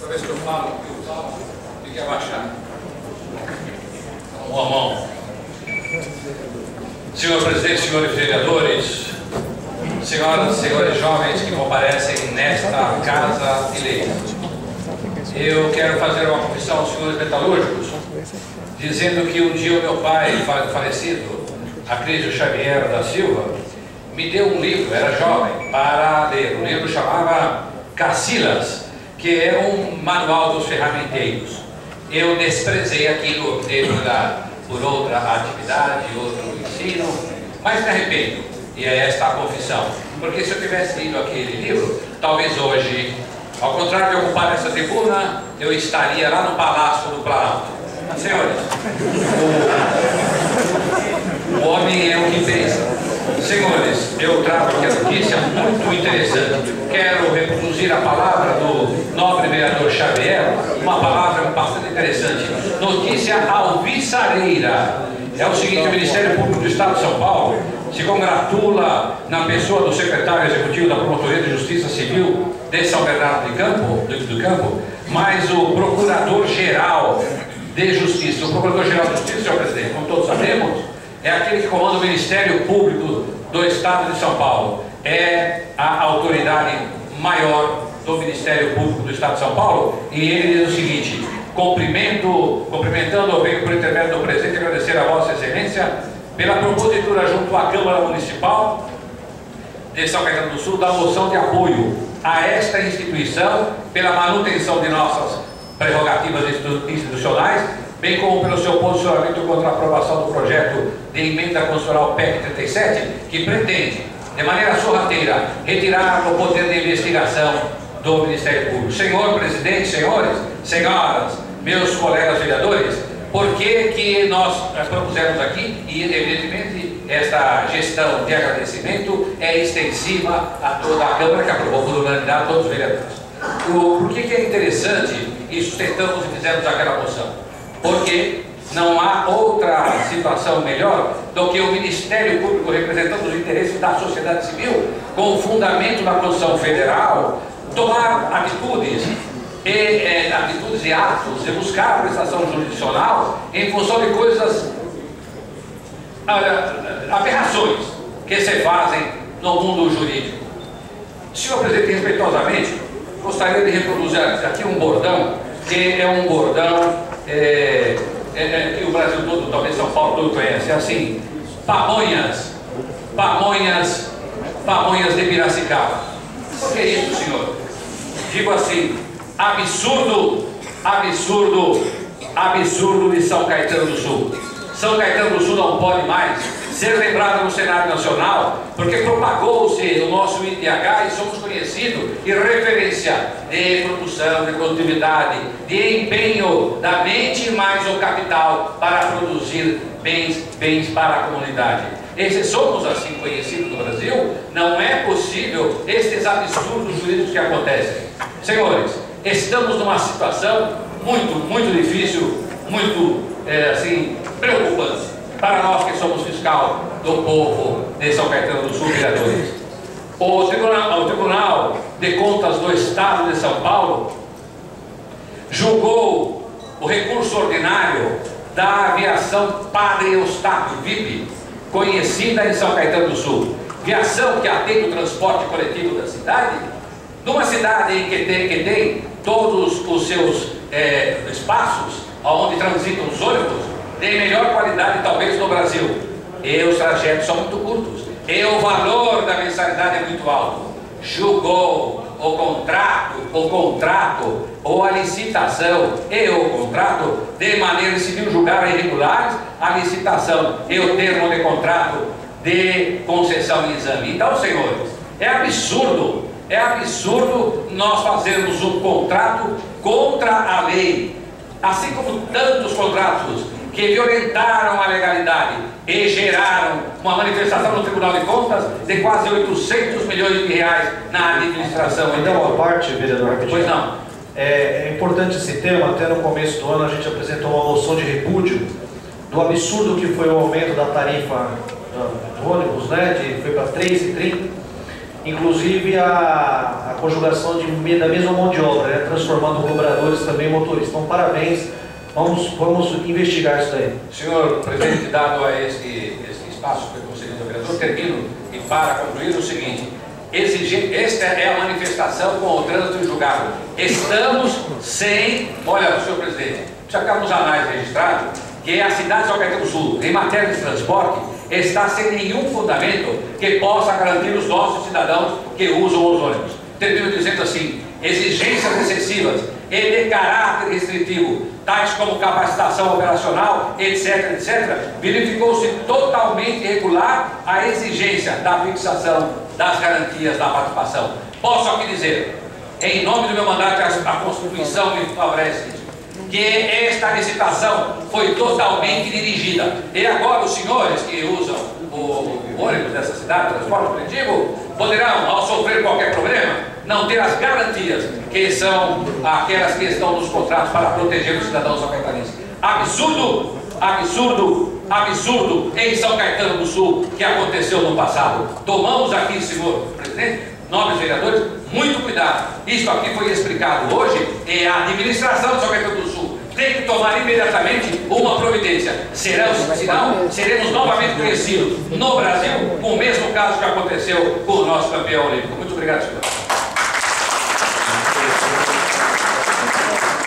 Toda vez que eu falo, tem que abaixar. Uma mão. Senhor presidente, senhores vereadores, senhoras e senhores jovens que comparecem nesta casa eleita, eu quero fazer uma confissão aos senhores metalúrgicos, dizendo que um dia o meu pai, falecido, Acrísio Xavier da Silva, me deu um livro, era jovem, para ler. O livro chamava Cacilas, que é um manual dos ferramenteiros. Eu desprezei aquilo, optei por outra atividade, outro ensino, mas me arrependo, e é esta a confissão, porque se eu tivesse lido aquele livro, talvez hoje, ao contrário de ocupar essa tribuna, eu estaria lá no Palácio do Planalto. Senhores, o homem é o que pensa. Senhores, eu trago aqui a notícia muito interessante. Quero reproduzir a palavra do nobre vereador Xavier, uma palavra bastante interessante. Notícia alvissareira. É o seguinte: o Ministério Público do Estado de São Paulo se congratula na pessoa do secretário executivo da Promotoria de Justiça Civil de São Bernardo do Campo, mas o Procurador-Geral de Justiça. O Procurador-Geral de Justiça, senhor presidente, como todos sabemos, é aquele que comanda o Ministério Público do Estado de São Paulo. É a autoridade maior do Ministério Público do Estado de São Paulo, e ele diz o seguinte: cumprimentando, venho por intermédio do presidente agradecer a Vossa Excelência pela propositura junto à Câmara Municipal de São Caetano do Sul da moção de apoio a esta instituição pela manutenção de nossas prerrogativas institucionais, bem como pelo seu posicionamento contra a aprovação do projeto de emenda constitucional PEC 37, que pretende, de maneira sorrateira, retirar o poder de investigação do Ministério Público. Senhor presidente, senhores, senhoras, meus colegas vereadores, por que nós propusemos aqui, e evidentemente esta gestão de agradecimento é extensiva a toda a Câmara, que aprovou por unanimidade todos os vereadores. Por que é interessante e sustentamos e fizemos aquela moção? Porque não há outra situação melhor do que o Ministério Público, representando os interesses da sociedade civil, com o fundamento da Constituição Federal, tomar atitudes e atos de buscar a prestação jurisdicional em função de coisas, aberrações que se fazem no mundo jurídico. Senhor presidente, respeitosamente, gostaria de reproduzir aqui um bordão, que é um bordão que o Brasil todo, talvez São Paulo todo conhece. É assim: pamonhas de Piracicaba. Por que isso, senhor? Digo assim: absurdo de São Caetano do Sul. São Caetano do Sul não pode mais ser lembrado no cenário nacional, porque propagou-se o nosso IDH e somos conhecidos e referência de produção, de produtividade, de empenho da mente mais o capital para produzir bens para a comunidade. Esses somos assim conhecidos no Brasil. Não é possível estes absurdos jurídicos que acontecem. Senhores, estamos numa situação muito difícil, muito assim, preocupante para nós que somos fiscal do povo de São Caetano do Sul, vereadores. O Tribunal de Contas do Estado de São Paulo julgou o recurso ordinário da aviação Padre Eustáquio, VIP, conhecida em São Caetano do Sul. Viação que atende o transporte coletivo da cidade, numa cidade em que tem todos os seus espaços onde transitam os ônibus de melhor qualidade qualidade talvez no Brasil, e os trajetos são muito curtos, e o valor da mensalidade é muito alto. Julgou o contrato, ou a licitação e o contrato, de maneira civil, julgaram irregulares a licitação e o termo de contrato de concessão e exame. Então, senhores, é absurdo nós fazermos um contrato contra a lei, assim como tantos contratos que violentaram a legalidade e geraram uma manifestação no Tribunal de Contas de quase 800 milhões de reais na administração. Então, a parte, vereador, rapidinho. Pois não. É importante esse tema. Até no começo do ano a gente apresentou uma moção de repúdio do absurdo que foi o aumento da tarifa do ônibus, né? Foi para R$ 3,30. Inclusive a conjugação da mesma mão de obra, né? transformando cobradores também em motoristas. Então, parabéns, vamos investigar isso daí. Senhor presidente, dado a esse espaço que foi concedido ao vereador, termino e para concluir o seguinte: esta é a manifestação com o trânsito julgado. Estamos sem, olha, senhor presidente, precisa ficar nos anais registrado que a cidade de São Caetano do Sul, em matéria de transporte, está sem nenhum fundamento que possa garantir os nossos cidadãos que usam os ônibus. Termino dizendo assim: exigências excessivas e de caráter restritivo, tais como capacitação operacional, etc., etc., verificou-se totalmente irregular a exigência da fixação das garantias da participação. Posso aqui dizer, em nome do meu mandato, a Constituição me favorece isso, que esta licitação foi totalmente dirigida. E agora os senhores que usam o ônibus dessa cidade, o transporte coletivo, poderão, ao sofrer qualquer problema, não ter as garantias que são aquelas que estão nos contratos para proteger os cidadãos são caetanenses. Absurdo, absurdo, absurdo em São Caetano do Sul que aconteceu no passado. Tomamos aqui, senhor presidente, nobres vereadores, muito cuidado. Isso aqui foi explicado hoje e a administração de São Caetano do Sul tem que tomar imediatamente uma providência. Senão, seremos novamente conhecidos no Brasil com o mesmo caso que aconteceu com o nosso campeão olímpico. Muito obrigado, senhor.